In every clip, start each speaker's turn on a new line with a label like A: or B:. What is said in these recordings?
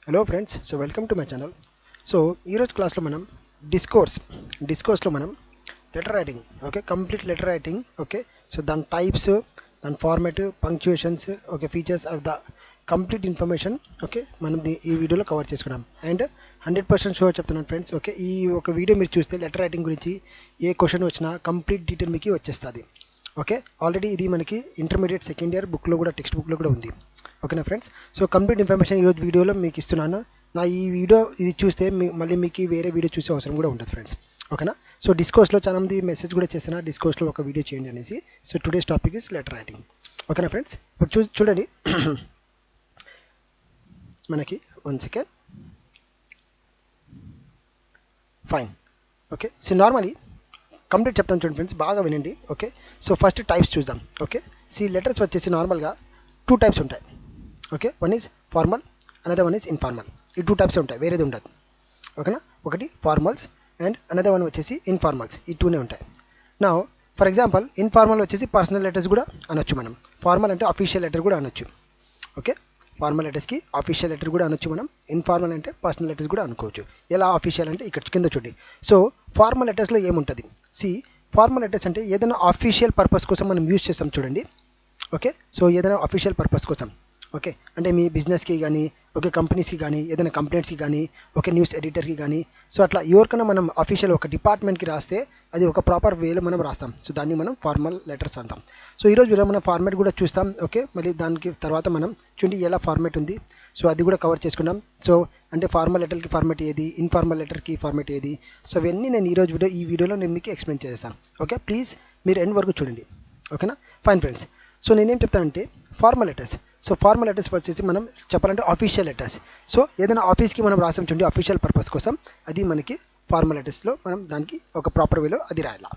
A: Hello friends, so welcome to my channel. So ఈరోజు క్లాస్లో మనం డిస్కోర్స్లో మనం letter writing, okay, complete letter writing, okay. So దాని types, దాని format, punctuations, okay, features of the complete information, okay, మనం ఈ వీడియోలో కవర్ చేసుకున్నాం. అండ్ 100% షూర్ చెప్తున్నాను ఫ్రెండ్స్, ఓకే. ఈ ఒక వీడియో మీరు చూస్తే లెటర్ రైటింగ్ గురించి ఏ క్వశ్చన్ వచ్చినా కంప్లీట్ డీటెయిల్ మీకు వచ్చేస్తుంది. ఓకే, ఆల్రెడీ ఇది మనకి ఇంటర్మీడియట్ సెకండ్ ఇయర్ బుక్లో కూడా, టెక్స్ట్ బుక్లో కూడా ఉంది. ఓకేనా ఫ్రెండ్స్? సో కంప్లీట్ ఇన్ఫర్మేషన్ ఈరోజు వీడియోలో మీకు ఇస్తున్నాను. నా ఈ వీడియో ఇది చూస్తే మళ్ళీ మీకు వేరే వీడియో చూసే అవసరం కూడా ఉంటుంది ఫ్రెండ్స్. ఓకేనా? సో డిస్కోర్స్లో చాలా మంది మెసేజ్ కూడా చేస్తున్నా, డిస్కోర్స్లో ఒక వీడియో చేయండి అనేసి. So today's topic is letter writing. ఓకేనా ఫ్రెండ్స్? ఇప్పుడు చూడండి మనకి 1 second. Fine. Okay, so normally complete చెప్తాను చూడండి ఫ్రెండ్స్, బాగా వినండి. ఓకే, సో ఫస్ట్ టైప్స్ చూద్దాం. ఓకే, సి లెటర్స్ వచ్చేసి నార్మల్గా 2 టైప్స్ ఉంటాయి. Okay, one is formal, another one is informal. ఈ 2 టైప్స్ ఉంటాయి, వేరేది ఉండదు. ఓకేనా? ఒకటి ఫార్మల్స్ అండ్ అనదర్ వన్ వచ్చేసి ఇన్ఫార్మల్స్. ఈ 2నే ఉంటాయి. నా ఫర్ ఎగ్జాంపుల్ ఇన్ఫార్మల్ వచ్చేసి పర్సనల్ లెటర్స్ కూడా అనొచ్చు మనం. ఫార్మల్ అంటే అఫీషియల్ లెటర్ కూడా అనొచ్చు. ఓకే, ఫార్మల్ లెటర్స్కి అఫీషియల్ లెటర్ కూడా అనొచ్చు మనం. ఇన్ఫార్మల్ అంటే పర్సనల్ లెటర్స్ కూడా అనుకోవచ్చు. ఎలా అఫీషియల్ అంటే ఇక్కడ కింద చూడండి. సో ఫార్మల్ లెటర్స్లో ఏముంటుంది? సి ఫార్మల్ లెటర్స్ అంటే ఏదైనా అఫీషియల్ పర్పస్ కోసం మనం యూజ్ చేస్తాం చూడండి. ఓకే, సో ఏదైనా అఫీషియల్ పర్పస్ కోసం, ఓకే, అంటే మీ బిజినెస్కి కానీ, ఓకే, కంపెనీస్కి కానీ, ఏదైనా కంప్లైంట్స్కి కానీ, ఓకే, న్యూస్ ఎడిటర్కి కానీ, సో అట్లా ఎవరికైనా మనం అఫీషియల్ ఒక డిపార్ట్మెంట్కి రాస్తే అది ఒక ప్రాపర్ వేలో మనం రాస్తాం. సో దాన్ని మనం ఫార్మల్ లెటర్స్ అంటాం. సో ఈరోజు వీడియో మనం ఫార్మాట్ కూడా చూస్తాం. ఓకే, మళ్ళీ దానికి తర్వాత మనం చూడండి ఎలా ఫార్మాట్ ఉంది. సో అది కూడా కవర్ చేసుకున్నాం. సో అంటే ఫార్మల్ లెటర్కి ఫార్మాట్ ఏది, ఇన్ఫార్మల్ లెటర్కి ఫార్మాట్ ఏది, సో ఇవన్నీ నేను ఈ వీడియోలో నేను మీకు ఎక్స్ప్లెయిన్ చేస్తాను. ఓకే, ప్లీజ్ మీరు ఎండ్ వరకు చూడండి. ఓకేనా? Fine friends. సో నేనేం చెప్తానంటే formal letters. So formal letters వచ్చేసి మనం చెప్పాలంటే అఫీషియల్ లెటర్స్. సో ఏదైనా ఆఫీస్కి మనం రాసాం చూడండి అఫీషియల్ పర్పస్ కోసం, అది మనకి ఫార్మల్ లెటర్స్లో మనం దానికి ఒక ప్రాపర్ వేలో అది రాయాలి,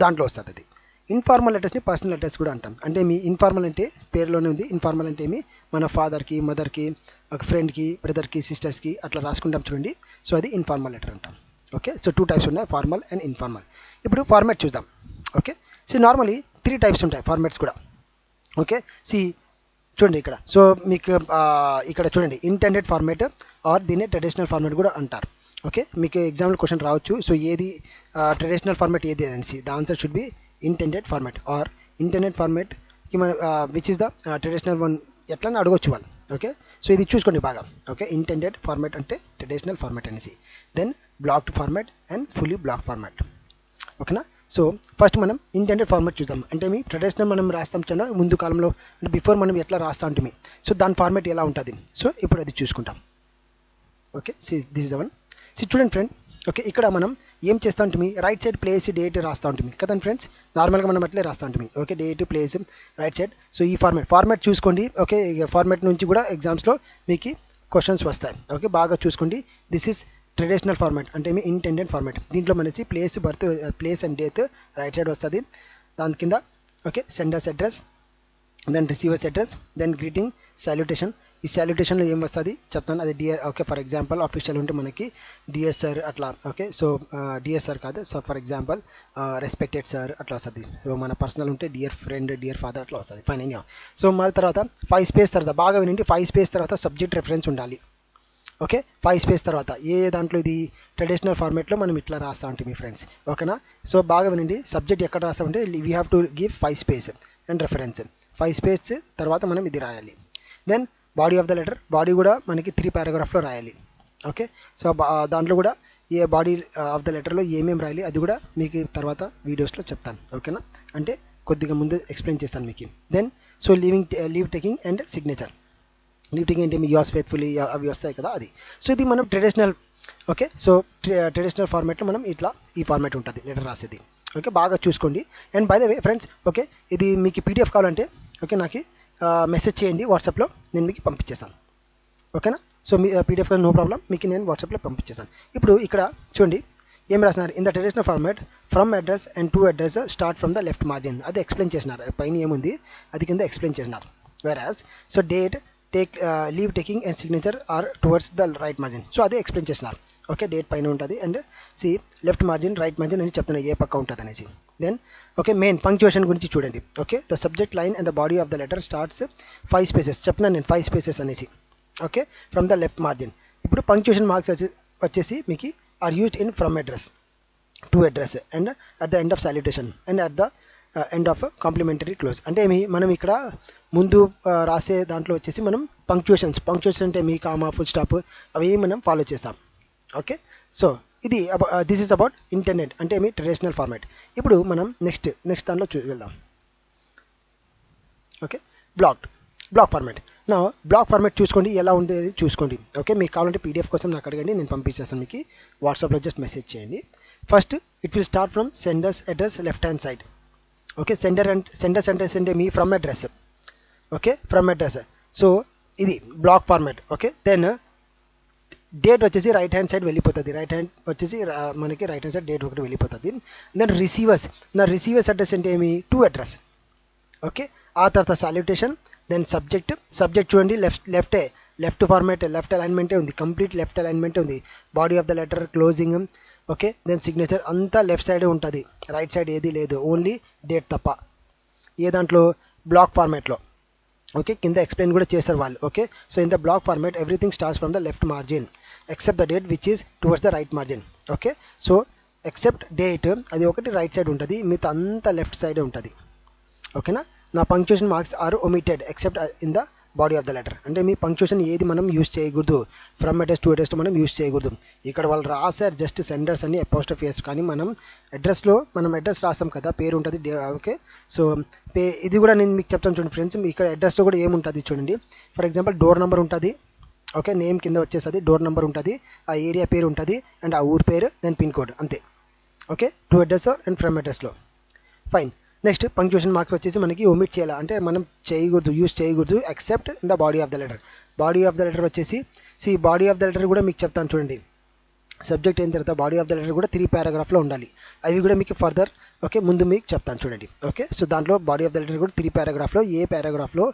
A: దాంట్లో వస్తుంది అది. ఇన్ఫార్మల్ లెటర్స్ని పర్సనల్ లెటర్స్ కూడా అంటాం. అంటే మీ ఇన్ఫార్మల్ అంటే పేరులోనే ఉంది. ఇన్ఫార్మల్ అంటే ఏమి, మన ఫాదర్కి, మదర్కి, ఒక ఫ్రెండ్కి, బ్రదర్కి, సిస్టర్స్కి అట్లా రాసుకుంటాం చూడండి. సో అది ఇన్ఫార్మల్ లెటర్ అంటాం. ఓకే, సో 2 టైప్స్ ఉన్నాయి, ఫార్మల్ అండ్ ఇన్ఫార్మల్. ఇప్పుడు ఫార్మాట్ చూద్దాం. ఓకే, సో నార్మలీ 3 టైప్స్ ఉంటాయి ఫార్మాట్స్ కూడా. ఓకే, సి చూడండి ఇక్కడ. సో మీకు ఇక్కడ చూడండి ఇంటెండెడ్ ఫార్మాట్ ఆర్ దీన్ని ట్రెడిషనల్ ఫార్మాట్ కూడా అంటారు. ఓకే, మీకు ఎగ్జామ్లో క్వశ్చన్ రావచ్చు. సో ఏది ట్రెడిషనల్ ఫార్మాట్ ఏది అనేసి, the answer should be intended format or intended ఫార్మాట్కి మన which is the traditional one ఎట్లా అని అడగొచ్చు వాళ్ళు. ఓకే, సో ఇది చూసుకోండి బాగా. ఓకే, ఇంటెండెడ్ ఫార్మాట్ అంటే ట్రెడిషనల్ ఫార్మాట్ అనేసి, then blocked format and fully block format. ఓకేనా? సో ఫస్ట్ మనం ఇంటెండెడ్ ఫార్మాట్ చూద్దాం. అంటే మీ ట్రెడిషనల్ మనం రాస్తాం చిన్న ముందు కాలంలో, అంటే బిఫోర్ మనం ఎట్లా రాస్తా ఉంటుంది, సో దాని ఫార్మాట్ ఎలా ఉంటుంది. సో ఇప్పుడు అది చూసుకుంటాం. Okay, this is the one. చూడండి ఫ్రెండ్. ఓకే, ఇక్కడ మనం ఏం చేస్తూ ఉంటుంది, రైట్ సైడ్ ప్లేస్ డేట్ రాస్తూ ఉంటుంది కదండి ఫ్రెండ్స్. నార్మల్గా మనం అట్లే రాస్తూ ఉంటుంది. Okay, date place right side. So ఈ ఫార్మాట్ చూసుకోండి. ఓకే, ఫార్మాట్ నుంచి కూడా ఎగ్జామ్స్లో మీకు క్వశ్చన్స్ వస్తాయి. ఓకే, బాగా చూసుకోండి. దిస్ ఇస్ ట్రెడిషనల్ ఫార్మాట్ అంటే మీ ఇంటెండెడ్ ఫార్మాట్. దీంట్లో మనసి place and date right side వస్తుంది. దాని కింద okay sender's address, then receiver's address, then greeting, salutation. ఈ సాల్యుటేషన్లో ఏం వస్తుంది చెప్తాను. అది dear. Okay, for example official ఉంటే మనకి డియర్ సార్ అట్లా. ఓకే, సో డియర్ సార్ కాదు, so for example respected sir అట్లా వస్తుంది. సో మన పర్సనల్ ఉంటే డియర్ ఫ్రెండ్, డియర్ ఫాదర్ అట్లా వస్తుంది. ఫైన్ అయినా. సో మళ్ళీ తర్వాత 5 స్పేస్ తర్వాత బాగా వినండి, 5 స్పేస్ తర్వాత సబ్జెక్ట్ రెఫరెన్స్ ఉండాలి. ఓకే, 5 స్పేస్ తర్వాత ఏ దాంట్లో ఇది ట్రెడిషనల్ ఫార్మాట్లో మనం ఇట్లా రాస్తా ఉంటాం మీ ఫ్రెండ్స్. ఓకేనా? సో బాగా వినండి, సబ్జెక్ట్ ఎక్కడ రాస్తామంటే we have to give 5 space and reference. 5 space తర్వాత మనం ఇది రాయాలి. Then body of the letter, body కూడా మనకి 3 పారాగ్రాఫ్లో రాయాలి. ఓకే, సో దాంట్లో కూడా ఏ బాడీ ఆఫ్ ద లెటర్లో ఏమేమి రాయాలి అది కూడా మీకు తర్వాత వీడియోస్లో చెప్తాను. ఓకేనా? అంటే కొద్దిగా ముందు ఎక్స్ప్లెయిన్ చేస్తాను మీకు. Then so leave taking and signature. Leave taking అంటే మీ యోర్స్ ఫెయిత్ఫుల్లీ అవి వస్తాయి కదా, అది. సో ఇది మనం ట్రెడిషనల్. ఓకే, సో ట్రెడిషనల్ ఫార్మాట్లో మనం ఇట్లా ఈ ఫార్మాట్ ఉంటుంది లెటర్ రాసేది. ఓకే, బాగా చూసుకోండి. And by the way friends, okay, ఇది మీకు పీడిఎఫ్ కావాలంటే ఓకే నాకు మెసేజ్ చేయండి వాట్సాప్లో, నేను మీకు పంపించేస్తాను. ఓకేనా? సో మీ పీడిఎఫ్ నో ప్రాబ్లం, మీకు నేను వాట్సాప్లో పంపించేస్తాను. ఇప్పుడు ఇక్కడ చూడండి ఏం రాసినారు, in the traditional format from address and to address start from the left margin. అది ఎక్స్ప్లెయిన్ చేసినారు, పైన ఏముంది అది కింద ఎక్స్ప్లెయిన్ చేసినారు. Whereas so date leave taking and signature are towards the right margin. So అదే ఎక్స్ప్లెయిన్ చేసినారు. ఓకే, డేట్ పైన ఉంటుంది and see left margin, right margin అని చెప్తున్నా ఏ పక్క ఉంటుంది అనేసి. దెన్ ఓకే, మెయిన్ పంక్చుయేషన్ గురించి చూడండి. Okay, the subject line and the body of the letter starts 5 spaces. చెప్తున్నాను నేను 5 స్పేసెస్ అనేసి. Okay, from the left margin. ఇప్పుడు పంక్చుయేషన్ మార్క్స్ వచ్చేసి మీకు are used in from address to address and at the end of salutation and at the end of complimentary close. అంటే మనం ఇక్కడ ముందు రాసే దాంట్లో వచ్చేసి మనం పంక్చుయేషన్ అంటే మీ కామా ఫుల్ స్టాప్ అవి మనం ఫాలో చేస్తాం. ఓకే, సో ఇది దిస్ ఈస్ అబౌట్ ఇంటర్నెట్ అంటే మీ ట్రెడిషనల్ ఫార్మాట్. ఇప్పుడు మనం నెక్స్ట్ దాంట్లో వెళ్దాం. Okay, block format. నా బ్లాక్ ఫార్మాట్ చూసుకోండి ఎలా ఉంది చూసుకోండి. ఓకే, మీకు కావాలంటే పీడిఎఫ్ కోసం నాకు అడగండి, నేను పంపించేస్తాను మీకు. వాట్సాప్లో జస్ట్ మెసేజ్ చేయండి. First it will start from sender's address left hand side. Okay, sender's address అంటే మీ from address. Okay, from address. So ఇది block format. Okay, then date వచ్చేసి రైట్ హ్యాండ్ సైడ్ వెళ్ళిపోతుంది. రైట్ హ్యాండ్ వచ్చేసి మనకి right hand side date ఒకటి వెళ్ళిపోతుంది. Then receiver's address అంటే ఏమి టు అడ్రస్. ఓకే, ఆ తర్వాత సాల్యుటేషన్, దెన్ సబ్జెక్ట్ చూడండి లెఫ్ట్ ఫార్మాట్, లెఫ్ట్ అలైన్మెంటే ఉంది, కంప్లీట్ లెఫ్ట్ అలైన్మెంటే ఉంది. Body of the letter, closing, okay, then signature అంతా లెఫ్ట్ సైడే ఉంటుంది, రైట్ సైడ్ ఏది లేదు, ఓన్లీ డేట్ తప్ప. ఏ దాంట్లో బ్లాక్ ఫార్మాట్లో. ఓకే, కింద ఎక్స్ప్లెయిన్ కూడా చేస్తారు వాళ్ళు. Okay, so in the block format everything starts from the left margin except the date which is towards the right margin. Okay, so except date అది ఒకటి రైట్ సైడ్ ఉంటుంది, మిగతా అంతా లెఫ్ట్ సైడే ఉంటుంది. ఓకేనా. నా punctuation marks are omitted except in the body of the letter. అంటే మీ పంక్చుయేషన్ ఏది మనం యూజ్ చేయకూడదు, ఫ్రమ్ అడ్రస్ టు అడ్రస్ మనం యూజ్ చేయకూడదు. ఇక్కడ వాళ్ళు రాశారు జస్ట్ సెండర్స్ అని అపోస్ట్రఫీస్, కానీ మనం అడ్రస్లో మనం అడ్రస్ రాస్తాం కదా, పేరు ఉంటుంది. ఓకే, సో ఇది కూడా నేను మీకు చెప్తాను చూడండి ఫ్రెండ్స్. ఇక్కడ అడ్రస్లో కూడా ఏముంటుంది చూడండి. ఫర్ ఎగ్జాంపుల్ డోర్ నెంబర్ ఉంటుంది. ఓకే, నేమ్ కింద వచ్చేస్తుంది, డోర్ నెంబర్ ఉంటుంది, ఆ ఏరియా పేరు ఉంటుంది అండ్ ఆ ఊరు పేరు, దెన్ పిన్ కోడ్, అంతే. Okay, to address and from అడ్రస్లో. ఫైన్. నెక్స్ట్ పంక్చుయేషన్ మార్క్స్ వచ్చేసి మనకి ఒమిట్ చేయాలి, అంటే మనం చేయకూడదు, యూజ్ చేయకూడదు except in the body of the letter. Body of the letter వచ్చేసి బాడీ ఆఫ్ ద లెటర్ కూడా మీకు చెప్తాను చూడండి. సబ్జెక్ట్ అయిన తర్వాత బాడీ ఆఫ్ ద లెటర్ కూడా 3 పారాగ్రాఫ్లో ఉండాలి. అవి కూడా మీకు ఫర్దర్ ఓకే ముందు మీకు చెప్తాను చూడండి. ఓకే, సో దాంట్లో బాడీ ఆఫ్ ద లెటర్ కూడా 3 పారాగ్రాఫ్లో ఏ పారాగ్రాఫ్లో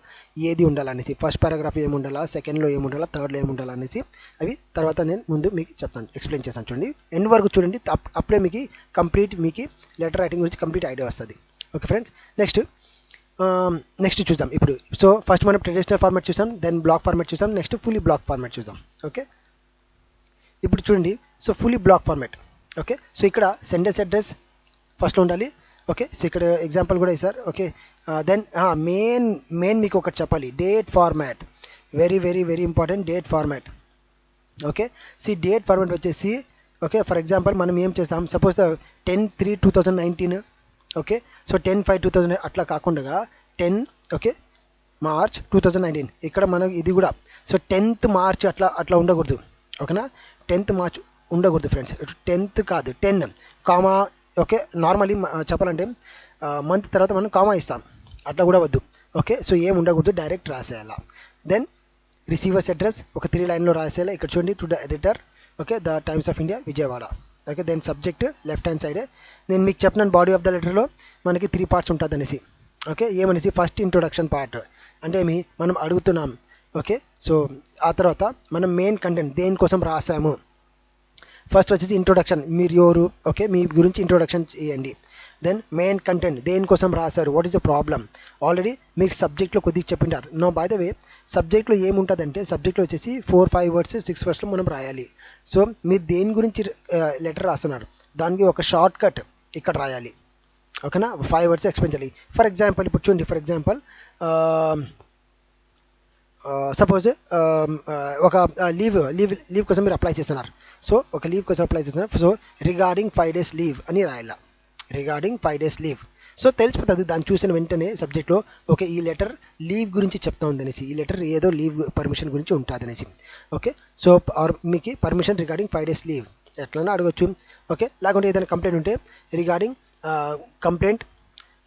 A: ఏది ఉండాలనేసి, ఫస్ట్ పారాగ్రాఫ్ ఏమి ఉండాలా, సెకండ్లో ఏమి ఉండాలా, థర్డ్లో ఏమి ఉండాలనేసి అవి తర్వాత నేను ముందు మీకు చెప్తాను, ఎక్స్ప్లెయిన్ చేస్తాను చూడండి. ఎండ్ వరకు చూడండి, అప్పుడే మీకు కంప్లీట్ మీకు లెటర్ రైటింగ్ గురించి కంప్లీట్ ఐడియా వస్తుంది. ఓకే ఫ్రెండ్స్, నెక్స్ట్ చూద్దాం ఇప్పుడు. సో ఫస్ట్ మనం ట్రెడిషనల్ ఫార్మాట్ చూసాం, దెన్ బ్లాక్ ఫార్మాట్ చూసాం, నెక్స్ట్ ఫుల్లీ బ్లాక్ ఫార్మాట్ చూద్దాం. ఓకే, ఇప్పుడు చూడండి. So fully block format. Okay, so ఇక్కడ సెండర్స్ అడ్రస్ ఫస్ట్లో ఉండాలి. ఓకే, సో ఇక్కడ ఎగ్జాంపుల్ కూడా ఇస్తారు. ఓకే, దెన్ మెయిన్ మీకు ఒకటి చెప్పాలి, date format. Very very very important, date format. Okay, date format వచ్చేసి ఓకే ఫర్ ఎగ్జాంపుల్ మనం ఏం చేస్తాం, సపోజ్ 10/3/2019. ఓకే, సో 10/5/2000 అట్లా కాకుండా 10 ఓకే మార్చ్ 2019. ఇక్కడ మనం ఇది కూడా సో 10th మార్చ్ అట్లా ఉండకూడదు. ఓకేనా, 10th మార్చ్ ఉండకూడదు ఫ్రెండ్స్, 10th కాదు 10 కామా. ఓకే, నార్మలీ చెప్పాలంటే మంత్ తర్వాత మనం కామా ఇస్తాం, అట్లా కూడా వద్దు. ఓకే, సో ఏం ఉండకూడదు, డైరెక్ట్ రాసేయాలా. దెన్ రిసీవర్స్ అడ్రస్ ఒక 3 లైన్లో రాసేయాలి. ఇక్కడ చూడండి, to the editor. Okay, the Times of India Vijayawada. Okay, then subject left hand సైడే. నేను మీకు చెప్పినాను బాడీ ఆఫ్ ద లెటర్లో మనకి 3 పార్ట్స్ ఉంటుంది అనేసి. ఓకే, ఏమనేసి ఫస్ట్ ఇంట్రొడక్షన్ పార్ట్ అంటే మనం అడుగుతున్నాం. ఓకే, సో ఆ తర్వాత మనం మెయిన్ కంటెంట్ దేనికోసం రాసాము. ఫస్ట్ వచ్చేసి ఇంట్రొడక్షన్, మీరు ఎవరు, ఓకే మీ గురించి ఇంట్రొడక్షన్ చేయండి. దెన్ మెయిన్ కంటెంట్ దేనికోసం రాశారు, what is the problem. Already మీకు సబ్జెక్ట్లో కొద్దిగా చెప్పింటారు. నో బై ద వే సబ్జెక్ట్లో ఏముంటుందంటే సబ్జెక్ట్లో వచ్చేసి 4-5 వర్డ్స్ 6 వర్డ్స్లో మనం రాయాలి. సో మీరు దేని గురించి లెటర్ రాస్తున్నారు దానికి ఒక షార్ట్ కట్ ఇక్కడ రాయాలి. ఓకేనా, 5 వర్డ్స్ ఎక్స్ప్లెయిన్ చేయాలి. ఫర్ ఎగ్జాంపుల్ ఇప్పుడు చూడండి, ఫర్ ఎగ్జాంపుల్ సపోజ్ ఒక లీవ్ కోసం మీరు అప్లై చేస్తున్నారు. సో ఒక లీవ్ కోసం అప్లై చేస్తున్నారు. సో రిగార్డింగ్ 5 days లీవ్ అని రాయాల, రిగార్డింగ్ 5 days లీవ్. సో తెలిసిపోతుంది దాన్ని చూసిన వెంటనే సబ్జెక్ట్లో ఓకే ఈ లెటర్ లీవ్ గురించి చెప్తా ఉందనేసి, ఈ లెటర్ ఏదో లీవ్ పర్మిషన్ గురించి ఉంటుంది అనేసి. ఓకే, సో మీకు పర్మిషన్ రిగార్డింగ్ 5 days లీవ్ ఎట్లన్నా అడగొచ్చు. ఓకే, లేకుంటే ఏదైనా కంప్లైంట్ ఉంటే regarding complaint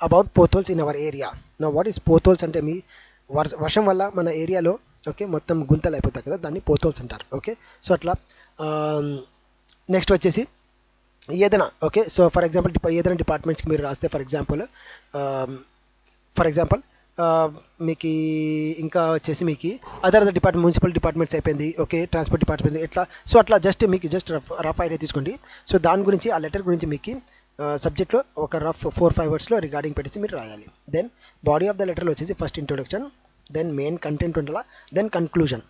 A: about potholes in our area. నా వాట్ ఈస్ పోతోల్స్ అంటే మీ వర్షం వల్ల మన ఏరియాలో ఓకే మొత్తం గుంతలు అయిపోతాయి కదా, దాన్ని పోతోల్స్ అంటారు. ఓకే, సో అట్లా నెక్స్ట్ వచ్చేసి ఏదైనా ఓకే, సో ఫర్ ఎగ్జాంపుల్ ఏదైనా డిపార్ట్మెంట్స్కి మీరు రాస్తే ఫర్ ఎగ్జాంపుల్ మీకు ఇంకా వచ్చేసి మీకు అదర్ డిపార్ట్మెంట్ మున్సిపల్ డిపార్ట్మెంట్స్ అయిపోయింది. ఓకే, ట్రాన్స్పోర్ట్ డిపార్ట్మెంట్ ఎట్లా. సో అట్లా జస్ట్ మీకు జస్ట్ రఫ్ ఐడియా తీసుకోండి. సో దాని గురించి ఆ లెటర్ గురించి మీకు సబ్జెక్ట్లో ఒక రఫ్ 4-5 వర్డ్స్లో రిగార్డింగ్ పెట్టేసి మీరు రాయాలి. దెన్ బాడీ ఆఫ్ ద లెటర్లో వచ్చేసి first introduction, then main content ఉండాలా, దెన్ కన్క్లూజన్.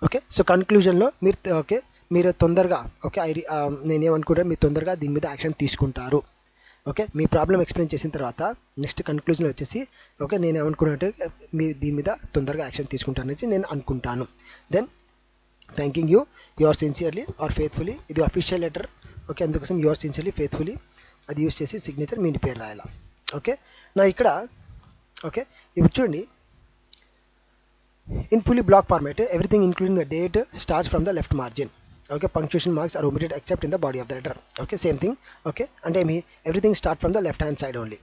A: ఓకే. సో కన్క్లూజన్లో మీరు ఓకే మీరు తొందరగా ఓకే నేనేమనుకుంటా మీరు తొందరగా దీని మీద యాక్షన్ తీసుకుంటారు. ఓకే, మీ ప్రాబ్లం ఎక్స్ప్లెయిన్ చేసిన తర్వాత నెక్స్ట్ కన్క్లూజన్ వచ్చేసి ఓకే నేను ఏమనుకున్నట్టు మీరు దీని మీద తొందరగా యాక్షన్ తీసుకుంటారనేసి నేను అనుకుంటాను. Then thanking you your sincerely or faithfully. ఇది అఫీషియల్ లెటర్. ఓకే, అందుకోసం యువర్ సిన్సియర్లీ ఫెయిత్ఫుల్లీ అది యూస్ చేసి సిగ్నేచర్ మీ పేరు రాయాల. ఓకే, నా ఇక్కడ ఓకే ఇప్పుడు చూడండి, in fully block format everything including the date starts from the left margin. Okay, punctuation marks are omitted except in the body of the letter. Okay, same thing. Okay, అంటే మీ everything start from the left hand side only.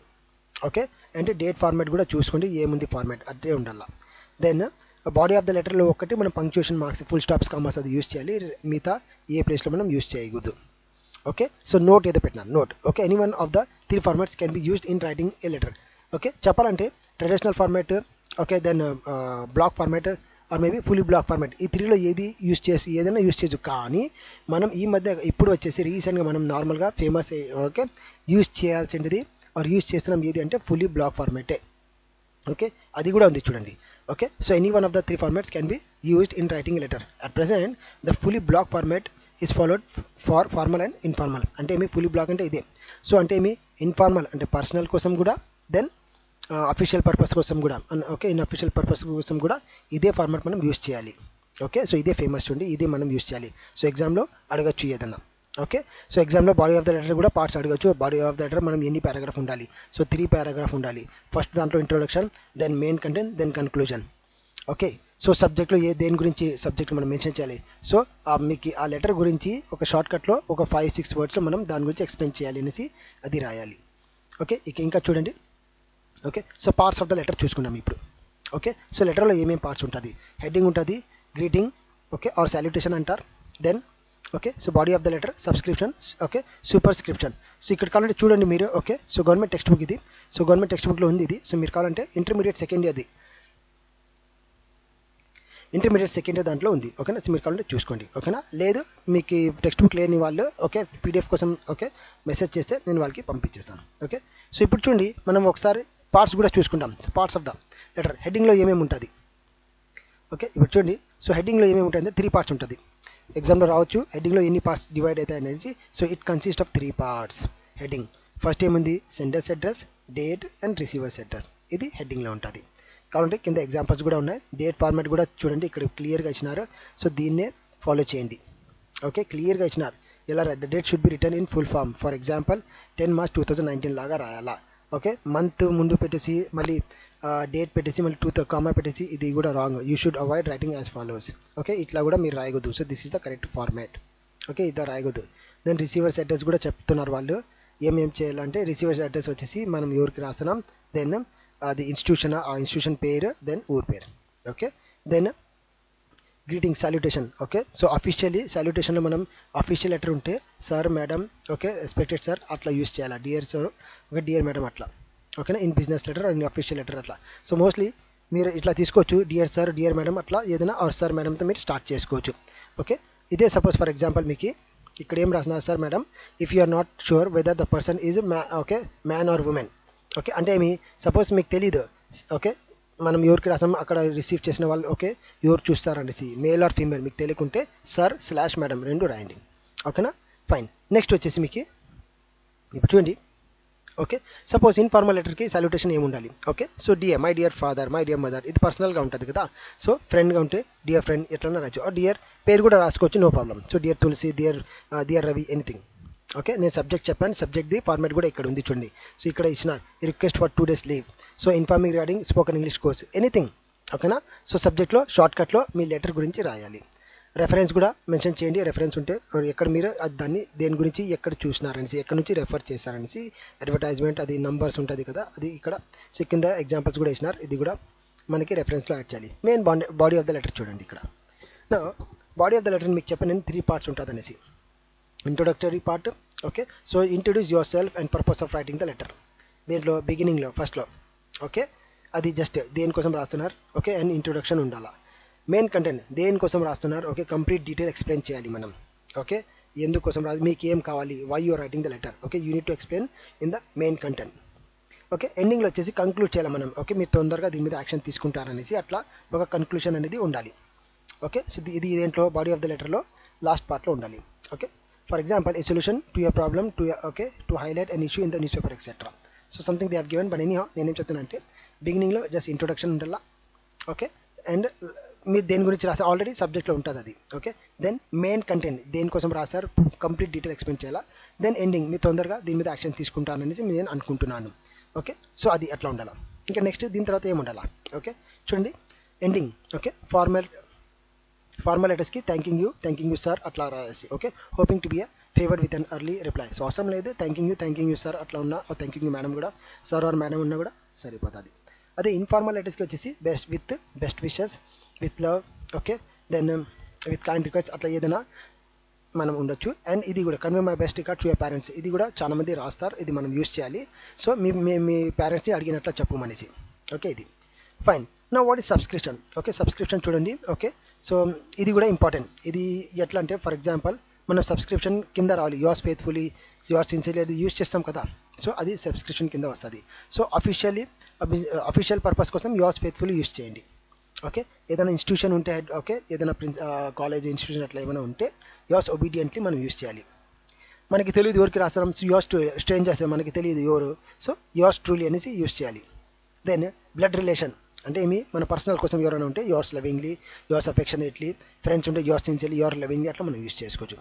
A: Okay, అంటే date format కూడా చూసుకోండి ఏముంది format అదే ఉండాల. Then body of the లెటర్లో ఒకటి మనం punctuation marks full stops commas అది యూస్ చేయాలి, మిగతా ఏ ప్లేస్లో మనం యూస్ చేయకూడదు. ఓకే, సో నోట్ ఏదో పెట్టినాను note. Okay, any one of the 3 formats can be used in writing a letter. Okay, చెప్పాలంటే traditional format, okay then block format or maybe fully block format, ఈ 3లో ఏది యూస్ చేసి ఏదైనా use చేయొచ్చు. కానీ మనం ఈ మధ్య ఇప్పుడు వచ్చేసి రీసెంట్గా మనం నార్మల్గా ఫేమస్ ఓకే యూస్ చేయాల్సింది ఆర్ యూస్ చేస్తున్నాం ఏది అంటే ఫుల్లీ బ్లాక్ ఫార్మాటే. ఓకే, అది కూడా ఉంది చూడండి. Okay, so any one of the 3 formats can be used in writing letter. At present the fully block format is followed for formal and informal. అంటే ఏమి ఫుల్లీ బ్లాక్ అంటే ఇదే. సో అంటే ఏమి ఇన్ఫార్మల్ అంటే పర్సనల్ కోసం కూడా, దెన్ అఫీషియల్ పర్పస్ కోసం కూడా, ఓకే ఇన్ అఫీషియల్ పర్పస్ కోసం కూడా ఇదే ఫార్మాట్ మనం యూస్ చేయాలి. ఓకే, సో ఇదే ఫేమస్ చూడండి, ఇదే మనం యూస్ చేయాలి. సో ఎగ్జామ్లో అడగచ్చు ఏదన్నా. ఓకే, సో ఎగ్జామ్లో బాడీ ఆఫ్ ద లెటర్ కూడా పార్ట్స్ అడగచ్చు. బాడీ ఆఫ్ ద లెటర్ మనం ఎన్ని పారాగ్రాఫ్ ఉండాలి? సో 3 పారాగ్రాఫ్ ఉండాలి. ఫస్ట్ దాంట్లో ఇంట్రొడక్షన్, then main content, then conclusion. Okay, so సబ్జెక్ట్లో దేని గురించి సబ్జెక్ట్ మనం మెన్షన్ చేయాలి. సో మీకు ఆ లెటర్ గురించి ఒక షార్ట్కట్లో ఒక 5-6 వర్డ్స్లో మనం దాని గురించి ఎక్స్ప్లెయిన్ చేయాలి అనేసి అది రాయాలి. ఓకే, ఇంకా చూడండి. Okay, so parts of the letter చూసుకున్నాం ఇప్పుడు. ఓకే, సో లెటర్లో ఏమేమి పార్ట్స్ ఉంటుంది? హెడ్డింగ్ ఉంటుంది, గ్రీటింగ్ ఓకే ఆర్ సాల్యుటేషన్ అంటారు. Then okay, so body of the letter, subscription, okay superscription. So ఇక్కడ కావాలంటే చూడండి మీరు. Okay, so government text book ఇది. సో గవర్నమెంట్ టెక్స్ట్ బుక్లో ఉంది ఇది. సో మీరు కావాలంటే ఇంటర్మీడియట్ సెకండ్ ఇయర్ది, ఇంటర్మీడియట్ సెకండ్ ఇయర్ దాంట్లో ఉంది. ఓకేనా, సో మీరు కావాలంటే చూసుకోండి. ఓకేనా, లేదు మీకు టెక్స్ట్ బుక్ లేని వాళ్ళు ఓకే పీడిఎఫ్ కోసం ఓకే మెసేజ్ చేస్తే నేను వాళ్ళకి పంపించేస్తాను. ఓకే, సో ఇప్పుడు చూడండి మనం ఒకసారి పార్ట్స్ కూడా చూసుకుంటాం. పార్ట్స్ ఆఫ్ ద లెటర్ హెడ్డింగ్లో ఏమేమి ఉంటుంది? ఓకే, ఇప్పుడు చూడండి. సో హెడ్డింగ్లో ఏమేమి ఉంటాయంటే 3 పార్ట్స్ ఉంటుంది. ఎగ్జామ్లో రావచ్చు హెడ్డింగ్లో ఎన్ని పార్ట్స్ డివైడ్ అవుతాయి అనేది. So it consist of 3 parts. Heading first ఏముంది? Sender's address, date and receiver's address. ఇది హెడ్డింగ్లో ఉంటుంది. కాబట్టి కింద ఎగ్జాంపుల్స్ కూడా ఉన్నాయి. డేట్ ఫార్మాట్ కూడా చూడండి ఇక్కడ క్లియర్గా ఇచ్చినారు. సో దీన్నే ఫాలో చేయండి. ఓకే, క్లియర్గా ఇచ్చినారు. ఎలా the date should be written in full form. For example 10 March 2019 లాగా రాయాలా. ఓకే, మంత్ ముందు పెట్టేసి మళ్ళీ డేట్ పెట్టేసి మళ్ళీ 2 కామా పెట్టేసి ఇది కూడా wrong. You should avoid writing as follows. Okay, ఇట్లా కూడా మీరు రాయకూడదు. So this is the correct format. Okay, ఇట్లా రాయకూడదు. దెన్ రిసీవర్స్ అడ్రస్ కూడా చెప్తున్నారు వాళ్ళు ఏమేం చేయాలంటే. రిసీవర్స్ అడ్రస్ వచ్చేసి మనం ఎవరికి రాస్తున్నాం, దెన్ అది ఇన్స్టిట్యూషన్, ఆ ఇన్స్టిట్యూషన్ పేరు, దెన్ ఊరి పేరు. Okay, then greeting salutation. Okay, so officially సాల్యుటేషన్లో మనం అఫీషియల్ లెటర్ ఉంటే sir madam okay respected sir అట్లా యూస్ చేయాలి. Dear sir okay dear madam అట్లా. ఓకేనా, in business letter in official letter అట్లా. సో మోస్ట్లీ మీరు ఇట్లా తీసుకోవచ్చు, డియర్ సార్ డియర్ మేడం అట్లా ఏదైనా ఆర్ సార్ మేడంతో మీరు స్టార్ట్ చేసుకోవచ్చు. ఓకే, ఇదే సపోజ్ ఫర్ ఎగ్జాంపుల్ మీకు ఇక్కడ ఏం రాసినారు? Sir madam if you are not sure whether the person is okay man or women. Okay, అంటే ఏమి సపోజ్ మీకు తెలీదు. ఓకే, మనం ఎవరికి రాసాం అక్కడ రిసీవ్ చేసిన వాళ్ళు ఓకే ఎవరు చూస్తారనేసి మేల్ ఆర్ ఫీమేల్ మీకు తెలియకుంటే సార్ స్లాష్ మేడం 2 రాయండి. ఓకేనా, ఫైన్. నెక్స్ట్ వచ్చేసి మీకు ఇప్పుడు చూడండి. ఓకే, సపోజ్ ఇన్ఫార్మల్ లెటర్కి సాల్యుటేషన్ ఏమి ఉండాలి? Okay, so dear my dear father, my dear mother, ఇది పర్సనల్గా ఉంటుంది కదా. సో ఫ్రెండ్గా ఉంటే డియర్ ఫ్రెండ్ ఎట్లన్నా రాయొచ్చు. డియర్ పేరు కూడా రాసుకోవచ్చు, నో ప్రాబ్లం. సో డియర్ తులసి, డియర్ రవి, ఎనీథింగ్. ఓకే, నేను సబ్జెక్ట్ చెప్పాను, సబ్జెక్ట్ది ఫార్మాట్ కూడా ఇక్కడ ఉంది చూడండి. సో ఇక్కడ ఇచ్చిన request for 2 days leave. So informing regarding spoken English course, anything. ఓకేనా, సో సబ్జెక్ట్లో షార్ట్కట్లో మీ లెటర్ గురించి రాయాలి. రెఫరెన్స్ కూడా మెన్షన్ చేయండి. రెఫరెన్స్ ఉంటే ఎక్కడ మీరు దాన్ని దేని గురించి ఎక్కడ చూసినారనేసి, ఎక్కడ నుంచి రెఫర్ చేస్తారనేసి, అడ్వర్టైజ్మెంట్ అది నంబర్స్ ఉంటుంది కదా అది ఇక్కడ. సో కింద ఎగ్జాంపుల్స్ కూడా ఇచ్చినారు, ఇది కూడా మనకి రెఫరెన్స్లో యాడ్ చేయాలి. Main body of the letter చూడండి ఇక్కడ. నా బాడీ ఆఫ్ ద లెటర్ మీకు చెప్పాను నేను 3 పార్ట్స్ ఉంటుంది అనేసి. Introductory part. Okay, so introduce your self and purpose of writing the letter. దీంట్లో బిగినింగ్లో ఫస్ట్లో ఓకే అది జస్ట్ దేనికోసం రాస్తున్నారు ఓకే అండ్ ఇంట్రొడక్షన్ ఉండాలా. మెయిన్ కంటెంట్ దేనికోసం రాస్తున్నారు ఓకే కంప్లీట్ డీటెయిల్ ఎక్స్ప్లెయిన్ చేయాలి మనం. ఓకే, ఎందుకోసం మీకు ఏం కావాలి, why you are writing the letter. Okay, you need to explain in the main content. Okay, ఎండింగ్లో వచ్చేసి కంక్లూడ్ చేయాలి మనం. ఓకే, మీరు తొందరగా దీని మీద యాక్షన్ తీసుకుంటారనేసి అట్లా ఒక కన్క్లూషన్ అనేది ఉండాలి. ఓకే. సో ఇది దేంట్లో బాడీ ఆఫ్ ద లెటర్లో లాస్ట్ పార్ట్లో ఉండాలి. Okay. For example a solution to your problem to highlight an issue in the news paper etcetera. So something they have given, but any how నేనేం చెప్తున్నా అంటే బిగినింగ్లో just introduction ఉండాలా. Okay. And మీరు దేని గురించి రాసారు ఆల్రెడీ సబ్జెక్ట్లో ఉంటుంది అది. ఓకే. దెన్ మెయిన్ కంటెంట్ దేనికోసం రాశారు కంప్లీట్ డీటెయిల్ ఎక్స్ప్లెయిన్ చేయాలా. దెన్ ఎండింగ్ మీరు తొందరగా దీని మీద యాక్షన్ తీసుకుంటాను అనేసి నేను అనుకుంటున్నాను. ఓకే. సో అది అట్లా ఉండాలా. ఇంకా నెక్స్ట్ దీని తర్వాత ఏమి ఉండాలా. ఓకే. చూడండి ఎండింగ్. ఓకే. ఫార్మల్ లెటర్స్కి థ్యాంకింగ్ యూ సార్ అట్లా రాసి. Okay. Hoping to be favoured with an early reply. So అవసరం లేదు థ్యాంకింగ్ యూ సార్ అట్లా ఉన్నా, థ్యాంకింగ్ యూ మేడం కూడా, సార్ ఆర్ మేడం ఉన్నా కూడా సరిపోతుంది. అదే ఇన్ఫార్మల్ లెటర్స్కి వచ్చేసి best wishes, with love. Okay. Then with kind request అట్లా ఏదైనా మనం ఉండొచ్చు. అండ్ ఇది కూడా convey my best regard to your parents, ఇది కూడా చాలా మంది రాస్తారు, ఇది మనం యూస్ చేయాలి. సో మీ పేరెంట్స్ని అడిగినట్లు చెప్పమనేసి. ఓకే. ఇది ఫైన్. నా what is subscription. Okay. Subscription చూడండి. ఓకే. సో ఇది కూడా ఇంపార్టెంట్. ఇది ఎట్లా అంటే ఫర్ ఎగ్జాంపుల్ మనం సబ్స్క్రిప్షన్ కింద రావాలి. యువర్స్ ఫెయిత్ఫుల్లీ, యువర్స్ సిన్సియర్లీ అది యూస్ చేస్తాం కదా. సో అది సబ్స్క్రిప్షన్ కింద వస్తుంది. సో అఫీషియల్ పర్పస్ కోసం యువర్స్ ఫెయిత్ఫుల్లీ యూస్ చేయండి. ఓకే. ఏదైనా ఇన్స్టిట్యూషన్ ఉంటే, ఓకే, ఏదైనా కాలేజ్ ఇన్స్టిట్యూషన్ అట్లా ఏమైనా ఉంటే యువర్స్ ఒబీడియంట్లీ మనం యూస్ చేయాలి. మనకి తెలియదు ఎవరికి రాస్తాం, సో యువర్స్ టు స్ట్రేంజర్స్, మనకి తెలియదు ఎవరు, సో యువర్స్ ట్రూలీ అనేసి యూస్ చేయాలి. దెన్ బ్లడ్ రిలేషన్ అంటే ఏమి మన పర్సనల్ కోసం ఎవరైనా ఉంటే yours lovingly, yours affectionately, friends ఉంటే యువర్స్ సిన్సియర్లీ, యువర్ లవింగ్లీ అట్లా మనం యూస్ చేసుకోవచ్చు.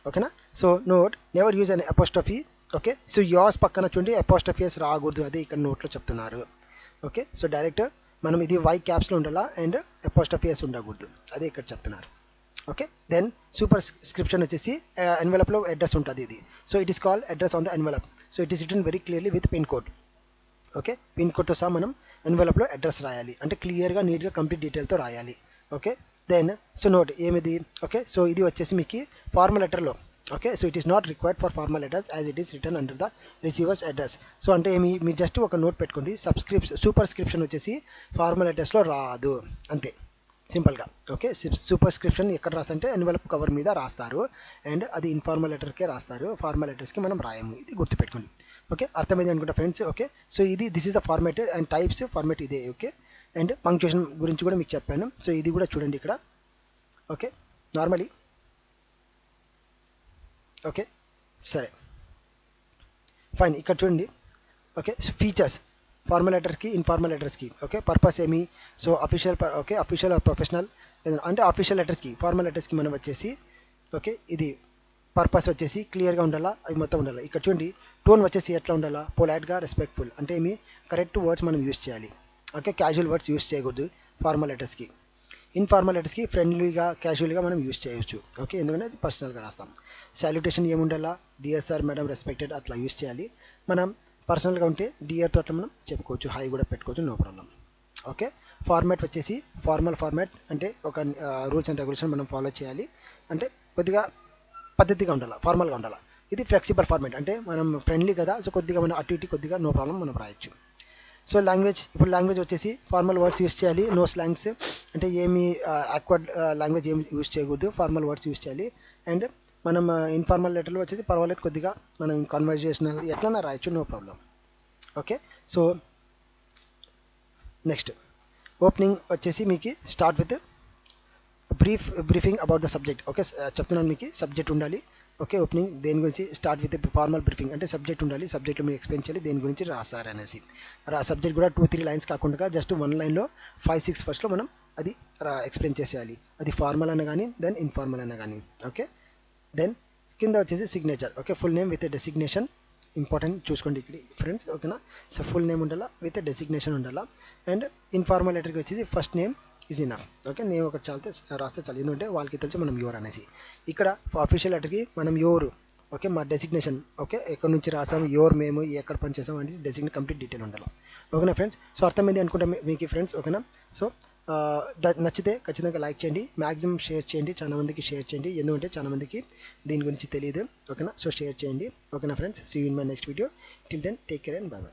A: ఓకేనా. సో నోట్ నెవర్ యూజ్ అన్ అపోస్ట్రఫీ. ఓకే. సో యువర్స్ పక్కన చూడండి అపోస్ట్రఫీస్ రాకూడదు, అదే ఇక్కడ నోట్లో చెప్తున్నారు. ఓకే. సో డైరెక్ట్ మనం ఇది వై క్యాప్స్లో ఉండాలా అండ్ అపోస్ట్రఫీస్ ఉండకూడదు, అదే ఇక్కడ చెప్తున్నారు. ఓకే. దెన్ సూపర్ స్క్రిప్షన్ వచ్చేసి ఎన్వెలప్లో అడ్రస్ ఉంటుంది ఇది. So it is called address on the envelope. So it is return very clearly with pin code. Okay. Pin కోడ్తో సహా మనం ఎన్వెలప్లో అడ్రస్ రాయాలి, అంటే క్లియర్గా నీట్గా కంప్లీట్ డీటెయిల్తో రాయాలి. ఓకే. దెన్ సో నోట్ ఏమిది. ఓకే. సో ఇది వచ్చేసి మీకు ఫార్మల్ లెటర్లో. Okay. So it is not required for formal address as it is written under the receiver's address. So అంటే మీరు జస్ట్ ఒక నోట్ పెట్టుకోండి, సూపర్ స్క్రిప్షన్ వచ్చేసి ఫార్మల్ అడ్రస్లో రాదు, అంతే సింపుల్గా. ఓకే. సూపర్ స్క్రిప్షన్ ఎక్కడ రాస్తారంటే ఎన్వెలప్ కవర్ మీద రాస్తారు, అండ్ అది ఇన్ఫార్మల్ లెటర్కే రాస్తారు, ఫార్మల్ లెటర్స్కి మనం రాయము, ఇది గుర్తుపెట్టుకోండి. ఓకే. అర్థమైంది అనుకుంటా friends. Okay. So this is the format and types format ఇదే. ఓకే. అండ్ పంక్చుయేషన్ గురించి కూడా మీకు చెప్పాను. సో ఇది కూడా చూడండి ఇక్కడ. ఓకే. Normally okay. సరే ఫైన్. ఇక్కడ చూడండి. ఓకే. ఫీచర్స్ ఫార్మల్ లెటర్స్కి ఇన్ఫార్మల్ లెటర్స్కి. ఓకే. పర్పస్ ఏమి. So official. Okay. Official or professional అంటే అఫీషియల్ లెటర్స్కి, ఫార్మల్ లెటర్స్కి మనం వచ్చేసి ఓకే ఇది పర్పస్ వచ్చేసి క్లియర్గా ఉండాలా, అవి మొత్తం ఉండాలి. ఇక్కడ చూడండి టోన్ వచ్చేసి ఎట్లా ఉండాలా, పొలైట్గా, రెస్పెక్ట్ఫుల్, అంటే ఏమి కరెక్ట్ వర్డ్స్ మనం యూస్ చేయాలి. ఓకే. క్యాజువల్ వర్డ్స్ యూస్ చేయకూడదు ఫార్మల్ లెటర్స్కి. ఇన్ఫార్మల్ లెటర్స్కి ఫ్రెండ్లీగా, క్యాజువల్గా మనం యూస్ చేయొచ్చు. ఓకే. ఎందుకంటే అది పర్సనల్గా రాస్తాం. సాల్యుటేషన్ ఏముండాలా, డియర్ సార్, మేడం, రెస్పెక్టెడ్ అట్లా యూస్ చేయాలి. మనం పర్సనల్గా ఉంటే డియర్తో అట్లా మనం చెప్పుకోవచ్చు, హై కూడా పెట్టుకోవచ్చు, నో ప్రాబ్లం. ఓకే. ఫార్మాట్ వచ్చేసి ఫార్మల్ ఫార్మాట్ అంటే ఒక రూల్స్ అండ్ రెగ్యులేషన్ మనం ఫాలో చేయాలి, అంటే కొద్దిగా పద్ధతిగా ఉండాలి, ఫార్మల్గా ఉండాలి. ఇది ఫ్లెక్సిబుల్ ఫార్మాట్ అంటే మనం ఫ్రెండ్లీ కదా, సో కొద్దిగా మనం అటు ఇటు కొద్దిగా నో ప్రాబ్లం మనం రాయొచ్చు. సో లాంగ్వేజ్, ఇప్పుడు లాంగ్వేజ్ వచ్చేసి ఫార్మల్ వర్డ్స్ యూస్ చేయాలి, నో స్లాంగ్స్ అంటే ఏమి ఆక్వర్డ్ లాంగ్వేజ్ ఏమి యూస్ చేయకూడదు, ఫార్మల్ వర్డ్స్ యూస్ చేయాలి. అండ్ మనం ఇన్ఫార్మల్ లెటర్లో వచ్చేసి పర్వాలేదు కొద్దిగా మనం కన్వర్జేషనల్ ఎట్లన్నా రాయొచ్చు, no problem. Okay. So next opening వచ్చేసి మీకు start with briefing about the subject. Okay. చెప్తున్నాను మీకు సబ్జెక్ట్ ఉండాలి. ఓకే. ఓపెనింగ్ దేని గురించి, స్టార్ట్ విత్ ఫార్మల్ బ్రీఫింగ్ అంటే సబ్జెక్ట్ ఉండాలి, సబ్జెక్ట్లో మీరు ఎక్స్ప్లెయిన్ చేయాలి దేని గురించి రాస్తారు అనేసి. సబ్జెక్ట్ కూడా 2-3 లైన్స్ కాకుండా జస్ట్ 1 లైన్లో 5-6 ఫస్ట్లో మనం అది ఎక్స్ప్లెయిన్ చేసేయాలి, అది ఫార్మల్ అయినా కానీ దెన్ ఇన్ఫార్మల్ అయినా కానీ. ఓకే. దెన్ కింద వచ్చేసి signature. Okay. Full name with designation important చూసుకోండి ఇక్కడ ఫ్రెండ్స్. ఓకేనా. సో ఫుల్ నేమ్ ఉండాలా విత్ డెసిగ్నేషన్ ఉండాలా. అండ్ ఇన్ఫార్మల్ లెటర్కి వచ్చేసి first name is enough. Okay. Name ఒకటి చాలితే రాస్తే చాలు, ఎందుకంటే వాళ్ళకి తెలిసి మనం యువర్ అనేసి. ఇక్కడ అఫీషియల్ లెటర్కి మనం యువర్. ఓకే. మా డెసిగ్నేషన్. ఓకే. ఎక్కడి నుంచి రాసాము, యువర్ మేము ఎక్కడ పనిచేసాము అనేది డెసిగ్నేట్ కంప్లీట్ డీటెయిల్ ఉండాలి. ఓకేనా ఫ్రెండ్స్. సో అర్థమైంది అనుకుంటా మీకు ఫ్రెండ్స్. ఓకేనా. సో నచ్చితే ఖచ్చితంగా లైక్ చేయండి, మ్యాక్సిమం షేర్ చేయండి, చాలా మందికి షేర్ చేయండి, ఎందుకంటే చాలా మందికి దీని గురించి తెలియదు. ఓకేనా. సో షేర్ చేయండి. ఓకేనా friends. See you in my next video. Till then take care and bye by.